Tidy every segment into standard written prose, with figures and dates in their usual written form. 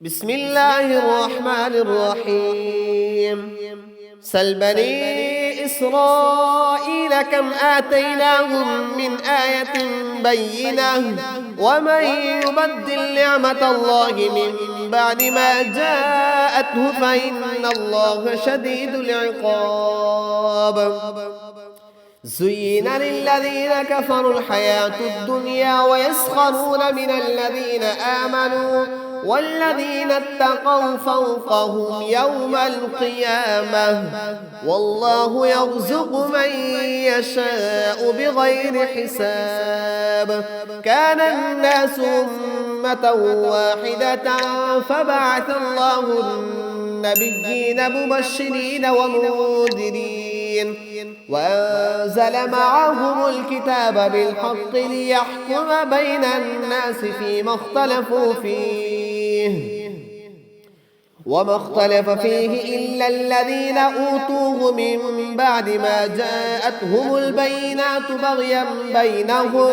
بسم الله الرحمن الرحيم سل بني إسرائيل كم آتيناهم من آية بينة ومن يبدل نعمة الله من بعد ما جاءته فإن الله شديد العقاب زين للذين كفروا الحياة الدنيا ويسخرون من الذين آمنوا والذين اتقوا فوقهم يوم القيامة والله يرزق من يشاء بغير حساب كان الناس أمة واحدة فبعث الله النبيين مبشرين ومنذرين وأنزل معهم الكتاب بالحق ليحكم بين الناس فيما اختلفوا فيه وما اختلف فيه إلا الذين أوتوه من بعد ما جاءتهم البينات بغيا بينهم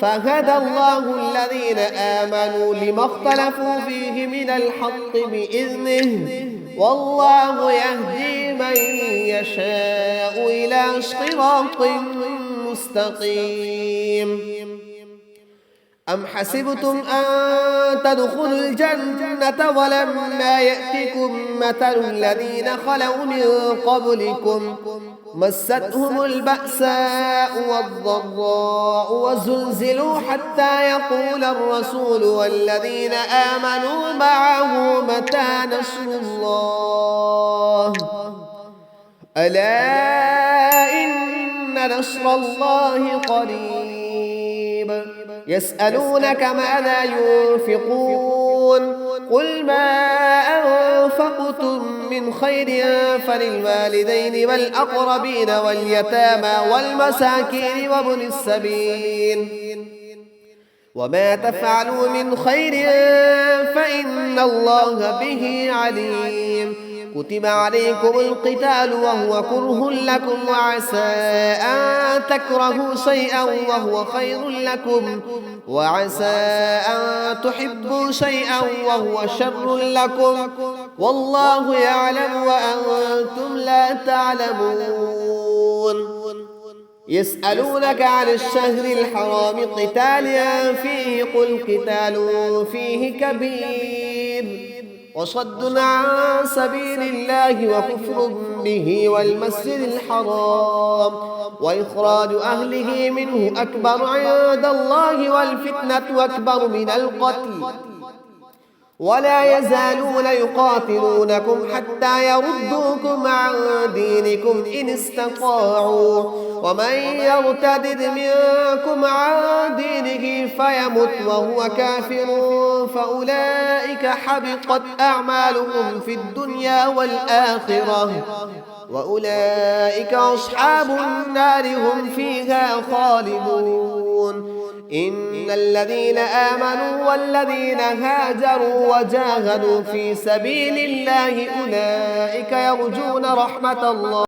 فهدى الله الذين آمنوا لما اختلفوا فيه من الحق بإذنه والله يهدي من يشاء إلى صراط مستقيم أم حسبتم أن تدخلوا الجنة ولما يأتكم مثل الذين خلوا من قبلكم مستهم البأساء والضراء وزلزلوا حتى يقول الرسول والذين آمنوا معه متى نصر الله ألا إن نصر الله قريب يسألونك ماذا ينفقون قل ما أنفقتم من خير فللوالدين والأقربين واليتامى والمساكين وابن السبيل وما تفعلوا من خير فإن الله به عليم كتب عليكم القتال وهو كره لكم وعسى أن تكرهوا شيئا وهو خير لكم وعسى أن تحبوا شيئا وهو شر لكم والله يعلم وأنتم لا تعلمون يسألونك عن الشهر الحرام قتال فيه قل قتال فيه كبير وصد عن سبيل الله وكفر به والمسجد الحرام وإخراج أهله منه أكبر عند الله والفتنة أكبر من القتل ولا يزالون يقاتلونكم حتى يردوكم عن دينكم إن استطاعوا ومن يرتد منكم عن دينه فيمت وهو كافر فأولئك حبطت أعمالهم في الدنيا والآخرة وأولئك أصحاب النار هم فيها خالدون إن الذين آمنوا والذين هاجروا وجاهدوا في سبيل الله أولئك يرجون رحمة الله